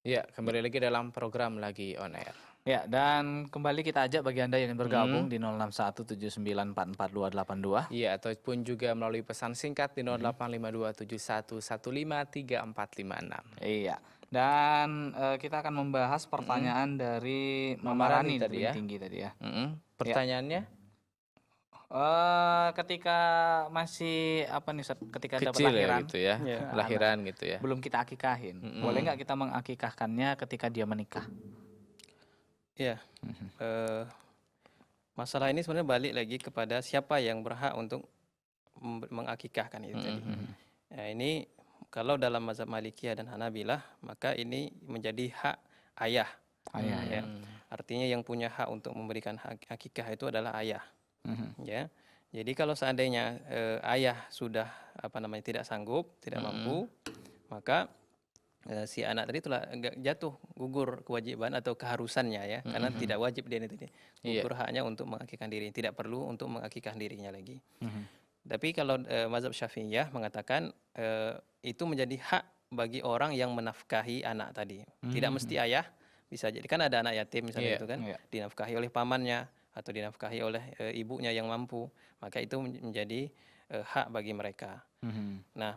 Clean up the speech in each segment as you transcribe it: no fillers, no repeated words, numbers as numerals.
Ya, kembali lagi dalam program Lagi On Air. Ya, dan kembali kita ajak bagi Anda yang ingin bergabung di 0617944282. Iya, ataupun juga melalui pesan singkat di Mhm. 0852711535. Iya, dan kita akan membahas Mhm. pertanyaan dari Mama Mama Rani Rani di tadi Tebing ya. Tinggi tadi ya. Ya, Pertanyaannya ketika masih apa nih, Ustaz, ketika dapat kecil ya lahiran gitu ya, Ya, anak, lahiran gitu ya. belum kita akikahin, boleh nggak kita mengakikahkannya ketika dia menikah? ya. Mhm. eh, Masalah ini sebenarnya balik lagi kepada siapa yang berhak untuk mengakikahkan itu tadi. Mhm. Ya, ini kalau dalam mazhab Malikiyah dan Hanabilah, maka ini menjadi hak ayah. Ayah ya. Ya, artinya yang punya hak untuk memberikan hak akikah itu adalah ayah. Mhm. Ya, jadi kalau seandainya ayah sudah tidak sanggup, tidak mampu, maka si anak tadi telah jatuh gugur kewajiban atau keharusannya ya, karena tidak wajib dia ini tadi Iya. gugur haknya untuk mengakikahkan diri, tidak perlu untuk mengakikahkan dirinya lagi. Mhm. Tapi kalau mazhab Syafi'iyah mengatakan itu menjadi hak bagi orang yang menafkahi anak tadi, tidak mesti ayah, bisa jadi kan ada anak yatim misalnya Iya. itu kan Iya. dinafkahi oleh pamannya atau dinafkahi oleh ibunya yang mampu, maka itu menjadi hak bagi mereka. Mhm. Nah,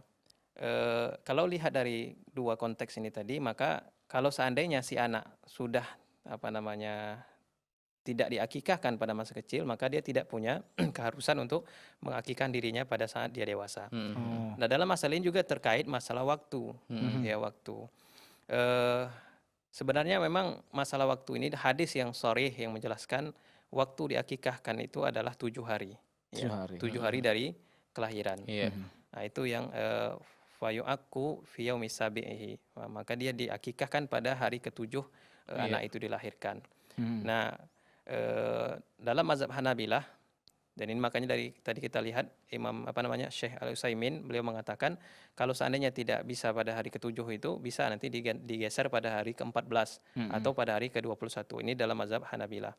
kalau lihat dari dua konteks ini tadi, maka kalau seandainya si anak sudah tidak diakikahkan pada masa kecil, maka dia tidak punya keharusan untuk mengakikahkan dirinya pada saat dia dewasa. Oh. Nah, dalam masalah ini juga terkait masalah waktu, ya waktu. Sebenarnya memang masalah waktu ini hadis yang sharih yang menjelaskan waktu diakikahkan itu adalah 7 hari. 7 Ya, hari. 7 hari dari kelahiran. Iya. Nah, itu yang fayu'akku fi yaumi sabihi. Maka dia diakikahkan pada hari ketujuh anak itu dilahirkan. Mhm. Nah, dalam mazhab Hanabilah, dan ini makanya dari tadi kita lihat Imam Syekh Al-Utsaimin, beliau mengatakan kalau seandainya tidak bisa pada hari ketujuh itu bisa nanti digeser pada hari ke-14 atau pada hari ke-21. Ini dalam mazhab Hanabilah.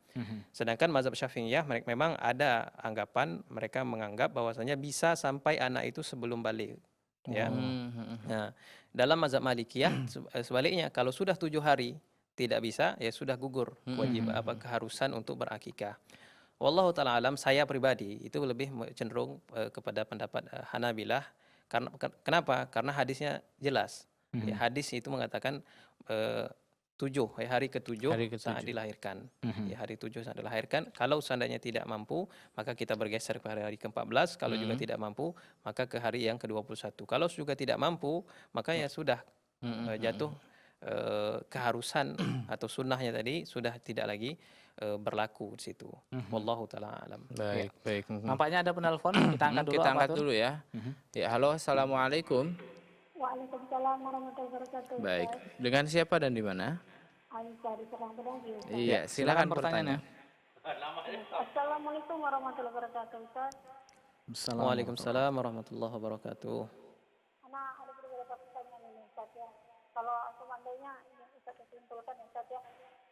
Sedangkan mazhab Syafi'iyah mereka memang ada anggapan, mereka menganggap bahwasanya bisa sampai anak itu sebelum balik. Ya. Nah, dalam mazhab Malikiyah sebaliknya, kalau sudah 7 hari tidak bisa, ya sudah gugur kewajiban keharusan untuk berakikah. Wallahu taala alam, saya pribadi itu lebih cenderung kepada pendapat Hanabilah. Karena kenapa? Karena hadisnya jelas. Ya, hadis itu mengatakan 7 ya, hari ketujuh Hari saat ke-7. dilahirkan. Ya, hari 7 saat dilahirkan. Kalau seandainya tidak mampu, maka kita bergeser ke hari ke-14. Kalau juga tidak mampu, maka ke hari yang ke-21. Kalau juga tidak mampu, maka ya sudah jatuh keharusan atau sunnahnya tadi sudah tidak lagi berlaku di situ. Wallahu taala alam. Baik, baik. Nampaknya ada penelpon, kita angkat dulu Kita apa angkat tuh? dulu ya. Ya, halo, assalamualaikum. Waalaikumsalam warahmatullahi wabarakatuh. Baik, Ustaz. dengan siapa dan di mana? Aisyah di Serang Bedaji, Ustaz. Iya, silakan silakan pertanyaannya. pertanyaan. Assalamualaikum warahmatullahi wabarakatuh, Ustaz. Assalamualaikum. Waalaikumsalam warahmatullahi wabarakatuh. Anak ada beberapa pertanyaan ini, Ustaz ya. Kalau seandainya ini Ustaz simpulkan ya, Ustaz ya.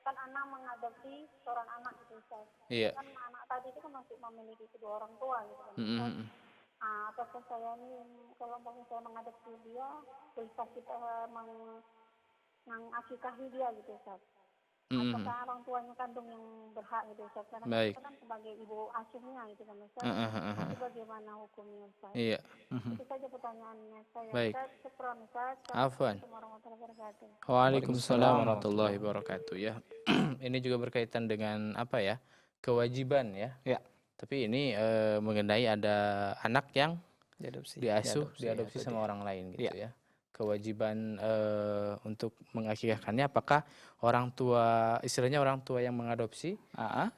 Kan anak mengadopsi seorang anak gitu, Ustaz. Iya. Kan anak tadi itu kan masih memiliki kedua orang tua gitu kan, Ustaz. Apakah saya ini kalau mau saya mengadopsi dia, bisa kita mengakikahi dia gitu, Ustaz. Apakah orang tuanya kandung yang berhak gitu, Ustaz? Karena Baik. kita kan sebagai ibu asuhnya gitu kan, Ustaz. Itu bagaimana hukumnya, Ustaz? Iya. Itu saja pertanyaannya saya. Baik. Ustaz, syukran, Ustaz. Afwan. Assalamualaikum warahmatullahi wabarakatuh. Waalaikumsalam warahmatullahi wabarakatuh ya. Ini juga berkaitan dengan apa ya? Kewajiban ya. Ya. Tapi ini mengenai ada anak yang diadopsi Diadopsi, sama orang lain gitu Iya. ya. Kewajiban untuk mengakikahkannya apakah orang tua, istilahnya orang tua yang mengadopsi,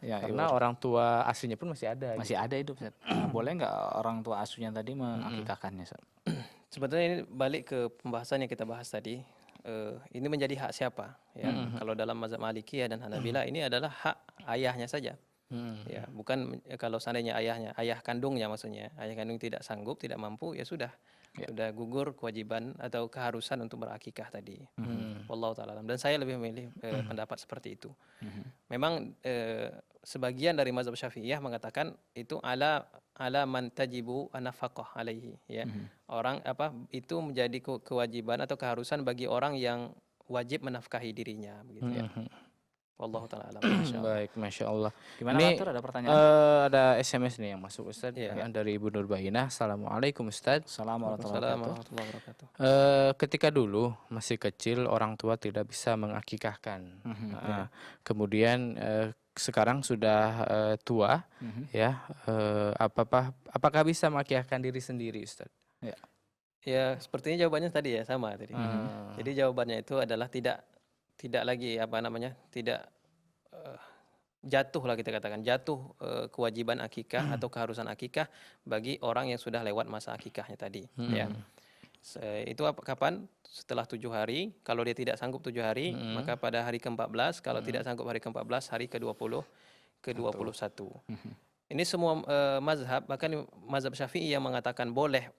Ya, karena orang tua aslinya pun masih ada. masih ada hidup, Ustaz. Boleh nggak orang tua asuhnya tadi mengakikahkannya, Ustaz? Sebetulnya ini balik ke pembahasan yang kita bahas tadi. Ini menjadi hak siapa? Ya, kalau dalam mazhab Malikiyah dan Hanabilah ini adalah hak ayahnya saja. Ya, bukan kalau seandainya ayah kandungnya maksudnya, ayah kandung tidak sanggup, tidak mampu, ya sudah gugur kewajiban atau keharusan untuk berakikah tadi. Wallahu taala alam. Dan saya lebih memilih pendapat seperti itu. Memang sebagian dari mazhab Syafi'iyah mengatakan itu ala man tajibu an-nafaqah alaihi, ya. Orang itu menjadi kewajiban atau keharusan bagi orang yang wajib menafkahi dirinya begitu ya. Wallahu taala alam. Baik, Masya Allah. Gimana Ini Fatur, ada pertanyaan? ada SMS nih yang masuk Ustadz, Iya. dari Ibu Nurbainah. Assalamualaikum Ustadz. Assalamualaikum warahmatullahi Waalaikumsalam wabarakatuh. warahmatullahi wabarakatuh. Ketika dulu masih kecil orang tua tidak bisa mengakikahkan. Kemudian sekarang sudah tua ya, apakah bisa mengakikahkan diri sendiri Ustadz? Ya, sepertinya jawabannya tadi ya sama tadi. Jadi jawabannya itu adalah tidak lagi tidak jatuh lah kita katakan, jatuh kewajiban akikah atau keharusan akikah bagi orang yang sudah lewat masa akikahnya tadi ya. Itu kapan? Setelah 7 hari. Kalau dia tidak sanggup 7 hari, maka pada hari ke-14. Kalau tidak sanggup hari ke-14, hari ke-20, ke-21. Ini semua mazhab, bahkan mazhab Syafi'i yang mengatakan boleh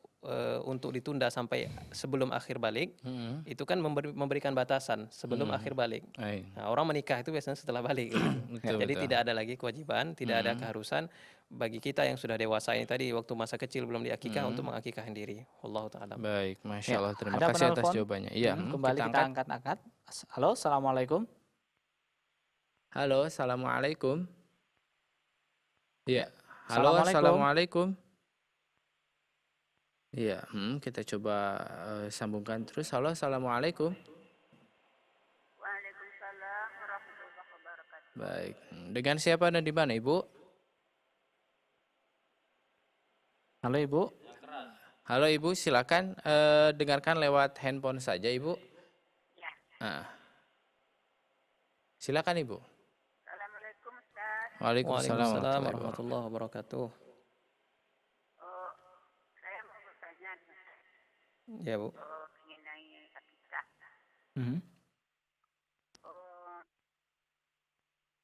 untuk ditunda sampai sebelum akhir balik, itu kan memberikan batasan sebelum akhir balik. Nah, orang menikah itu biasanya setelah balik. Gitu. Jadi tidak ada lagi kewajiban, tidak ada keharusan bagi kita yang sudah dewasa ini tadi waktu masa kecil belum diakikah untuk mengakikahkan diri. Wallahu ta'ala. Baik, Masya Ya, Allah. Terima ada kasih atas penelpon? jawabannya. Iya, Kembali kita angkat. Halo, assalamualaikum. Halo, assalamualaikum. Iya, halo, assalamualaikum. Iya, kita coba sambungkan terus. Halo, assalamualaikum. Waalaikumsalam warahmatullahi wabarakatuh. Baik, dengan siapa dan di mana Ibu? Halo Ibu. Halo Ibu, silakan dengarkan lewat handphone saja Ibu. Ya. Silakan Ibu. Assalamualaikum Ustaz. Waalaikumsalam Waalaikumsalam warahmatullahi wabarakatuh. warahmatullahi wabarakatuh. Saya mau bertanya nih, Ya, Bu. mengenai akikah.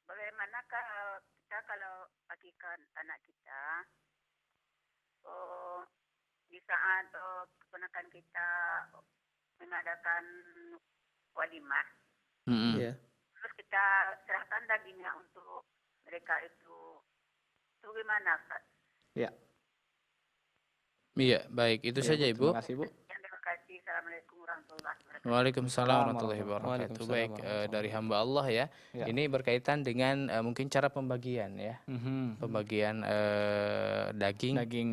Bagaimanakah kita kalau akikah anak kita, di saat keponakan kita mengadakan walimah, Ya. terus kita serahkan dagingnya untuk mereka itu gimana Ustaz? Iya, baik, itu saja Ibu. Terima kasih Bu. Terima kasih. Assalamualaikum warahmatullahi wabarakatuh. Waalaikumsalam warahmatullahi wabarakatuh. Waalaikumsalam Baik, warahmatullahi dari hamba Allah ya. Ya. Ini berkaitan dengan mungkin cara pembagian ya. Pembagian daging Daging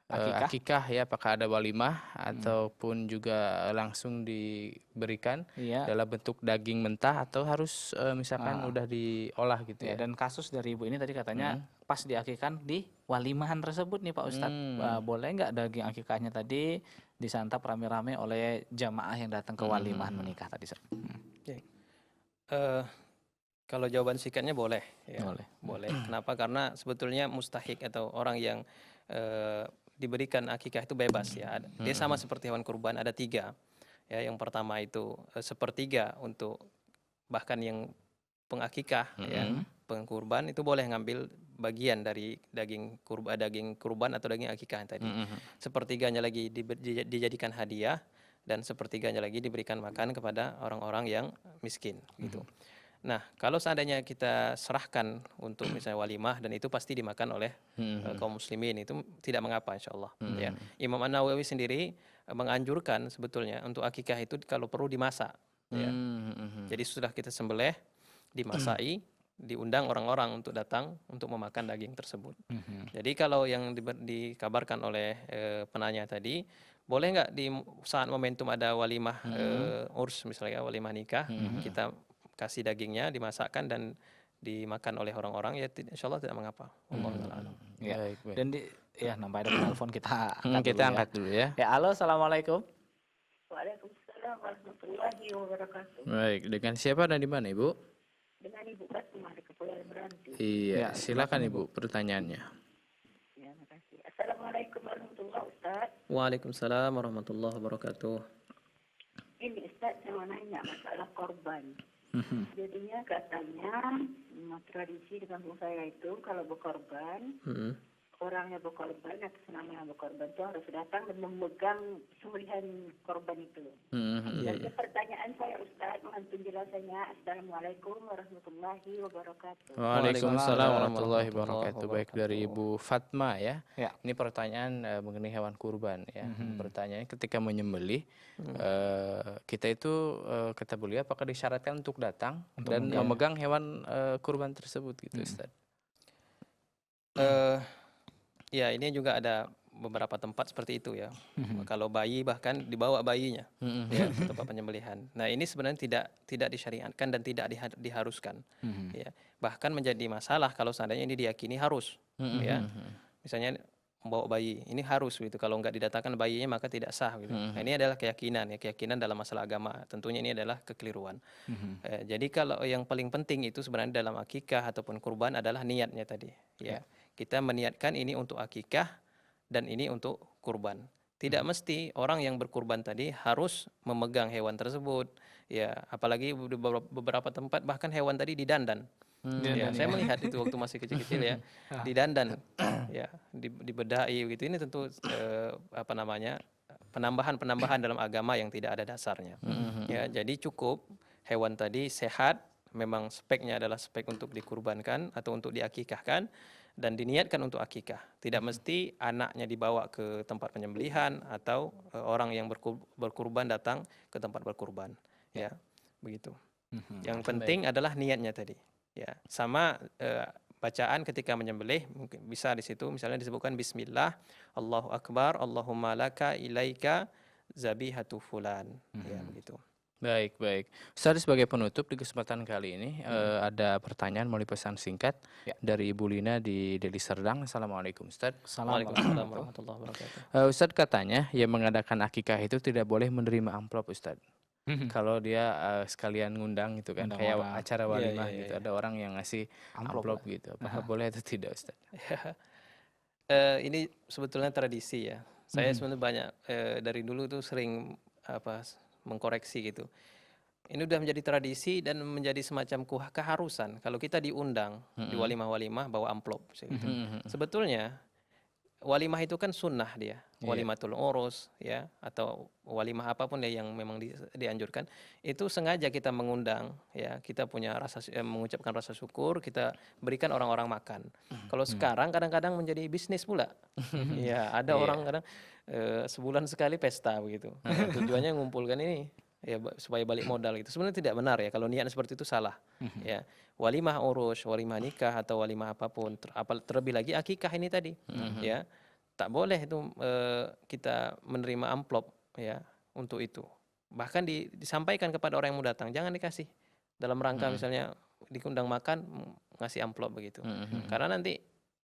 akikah ya, apakah ada walimah ataupun juga langsung diberikan Iya. dalam bentuk daging mentah atau harus misalkan udah diolah gitu Ya, ya. dan kasus dari Ibu ini tadi katanya pas diakikahkan di walimahan tersebut nih Pak Ustadz. Boleh nggak daging akikahnya tadi disantap rame-rame oleh jamaah yang datang ke walimahan menikah tadi? Kalau jawaban singkatnya boleh. Ya. Boleh. Kenapa? Karena sebetulnya mustahik atau orang yang diberikan akikah itu bebas ya. Dia sama seperti hewan kurban, ada 3. Ya, yang pertama itu sepertiga untuk bahkan yang pengakikah ya, pengkurban itu boleh ngambil bagian dari daging kurban atau daging akikah yang tadi. Sepertiganya lagi dijadikan hadiah dan sepertiganya lagi diberikan makan kepada orang-orang yang miskin gitu. Nah, kalau seandainya kita serahkan untuk misalnya walimah dan itu pasti dimakan oleh kaum muslimin, itu tidak mengapa insya Allah. Ya. Imam An-Nawawi sendiri menganjurkan sebetulnya untuk akikah itu kalau perlu dimasak. Ya. Jadi sudah kita sembelih, dimasai, diundang orang-orang untuk datang untuk memakan daging tersebut. Jadi kalau yang dikabarkan oleh penanya tadi, boleh nggak di saat momentum ada walimah urs misalnya walimah nikah, kita kasih dagingnya dimasakkan dan dimakan oleh orang-orang, ya insya Allah tidak mengapa. Wallahu ta'ala alam. Ya. Baik, baik. Dan nampak ada penelpon kita angkat Kita dulu ya. angkat dulu ya. Ya, halo, assalamualaikum. Waalaikumsalam warahmatullahi wabarakatuh. Baik, dengan siapa dan di mana Ibu? Dengan Ibu Basmah di Kepulauan Meranti. Iya, silakan Ibu pertanyaannya. Ya, makasih. Assalamualaikum warahmatullahi wabarakatuh. Waalaikumsalam warahmatullahi wabarakatuh. Ini Ustaz, saya mau nanya masalah korban. Jadinya katanya tradisi di kampung saya itu kalau berkorban, orang yang berkorban atas nama yang berkorban itu harus datang dan memegang sembelihan korban itu. Dan pertanyaan saya Ustaz, mohon penjelasannya. Assalamualaikum warahmatullahi wabarakatuh. Waalaikumsalam warahmatullahi wabarakatuh. Baik, dari wabarakatuh. Ibu Fatma ya. Ya. Ini pertanyaan mengenai hewan kurban ya. Pertanyaannya ketika menyembelih kita itu kata beliau apakah disyaratkan untuk datang dan memegang hewan kurban tersebut gitu Ustaz? Ya, ini juga ada beberapa tempat seperti itu ya. Kalau bayi bahkan dibawa bayinya ya ke tempat penyembelihan. Nah, ini sebenarnya tidak disyariatkan dan tidak diharuskan. Ya. Bahkan menjadi masalah kalau seandainya ini diyakini harus. Ya. Misalnya membawa bayi, ini harus gitu. Kalau nggak didatangkan bayinya maka tidak sah gitu. Nah, ini adalah keyakinan ya, keyakinan dalam masalah agama. Tentunya ini adalah kekeliruan. Jadi kalau yang paling penting itu sebenarnya dalam akikah ataupun kurban adalah niatnya tadi. Ya. Kita meniatkan ini untuk akikah dan ini untuk kurban. Tidak mesti orang yang berkurban tadi harus memegang hewan tersebut. Ya, apalagi di beberapa tempat bahkan hewan tadi didandan. Ya, saya melihat itu waktu masih kecil-kecil ya, didandan, ya, dibedai gitu. Ini tentu penambahan dalam agama yang tidak ada dasarnya. Ya, jadi cukup hewan tadi sehat, memang speknya adalah spek untuk dikurbankan atau untuk diakikahkan dan diniatkan untuk akikah. Tidak mesti anaknya dibawa ke tempat penyembelihan atau orang yang berkurban datang ke tempat berkurban. Ya, begitu. Yang penting adalah niatnya tadi. Ya, sama bacaan ketika menyembelih mungkin bisa di situ misalnya disebutkan bismillah, Allahu akbar, Allahumma laka ilaika zabihatu fulan. Ya, begitu. Baik, baik. Ustaz, sebagai penutup di kesempatan kali ini ada pertanyaan melalui pesan singkat dari Ibu Lina di Deli Serdang. Assalamualaikum Ustaz. Waalaikumsalam warahmatullahi wabarakatuh. Ustaz, katanya yang mengadakan akikah itu tidak boleh menerima amplop Ustaz. Kalau dia sekalian ngundang gitu kan, kayak acara walimah gitu, ada orang yang ngasih amplop gitu. Apakah boleh atau tidak Ustaz? Ini sebetulnya tradisi ya. Saya sebenarnya banyak dari dulu tuh sering mengkoreksi gitu. Ini udah menjadi tradisi dan menjadi semacam keharusan. Kalau kita diundang di walimah-walimah bawa amplop. Gitu. Sebetulnya walimah itu kan sunnah dia, walimatul urus ya, atau walimah apapun ya yang memang dianjurkan. Itu sengaja kita mengundang ya, kita punya mengucapkan rasa syukur, kita berikan orang-orang makan. Kalau sekarang kadang-kadang menjadi bisnis pula. Ya, ada orang kadang sebulan sekali pesta begitu. Tujuannya mengumpulkan ini ya supaya balik modal gitu. Sebenarnya tidak benar ya, kalau niat seperti itu salah. Ya, walimah urus, walimah nikah atau walimah apapun, terlebih lagi akikah ini tadi. Ya, tak boleh itu kita menerima amplop ya untuk itu. Bahkan disampaikan kepada orang yang mau datang, jangan dikasih dalam rangka misalnya diundang makan ngasih amplop begitu. Karena nanti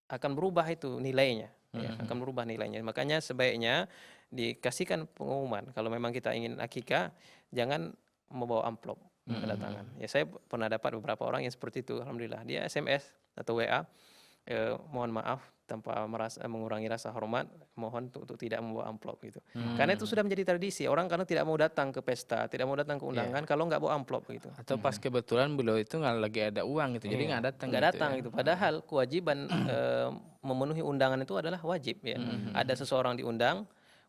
akan berubah itu nilainya. Ya, akan berubah nilainya. Makanya sebaiknya dikasihkan pengumuman kalau memang kita ingin akikah, jangan membawa amplop kedatangan. Ya, saya pernah dapat beberapa orang yang seperti itu. Alhamdulillah, dia SMS atau WA, mohon maaf tanpa mengurangi rasa hormat, mohon untuk tidak membawa amplop gitu. Karena itu sudah menjadi tradisi. Orang karena tidak mau datang ke pesta, tidak mau datang ke undangan kalau nggak bawa amplop gitu. Atau pas kebetulan beliau itu nggak lagi ada uang gitu, jadi nggak datang. Nggak datang gitu. Padahal kewajiban memenuhi undangan itu adalah wajib ya. Ada seseorang diundang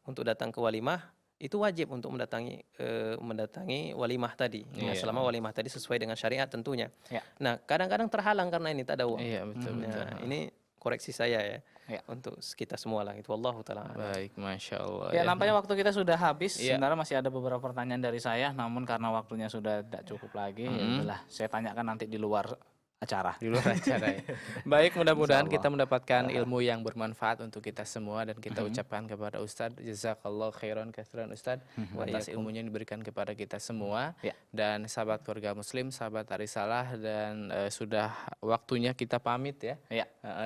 untuk datang ke walimah, itu wajib untuk mendatangi walimah tadi. Ya, selama walimah tadi sesuai dengan syariat tentunya. Nah, kadang-kadang terhalang karena ini tak ada uang. Iya, betul. Nah, ini koreksi saya ya, untuk kita semua lah. Itu wallahu ta'ala. Baik, Masya Allah. Ya, nampaknya waktu kita sudah habis. Sebenarnya masih ada beberapa pertanyaan dari saya, namun karena waktunya sudah tidak cukup lagi, ya udahlah, saya tanyakan nanti di luar acara. Di luar acara ya. Baik, mudah-mudahan kita mendapatkan ilmu yang bermanfaat untuk kita semua dan kita ucapkan kepada Ustadz jazakallah khairan katsiran Ustadz atas ilmunya yang diberikan kepada kita semua dan sahabat keluarga muslim, sahabat Arisalah, dan sudah waktunya kita pamit ya.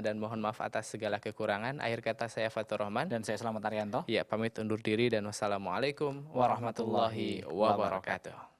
Dan mohon maaf atas segala kekurangan. Akhir kata saya Fatur Rahman Dan saya Selamat Arianto. Ya, pamit undur diri dan wassalamualaikum warahmatullahi wabarakatuh.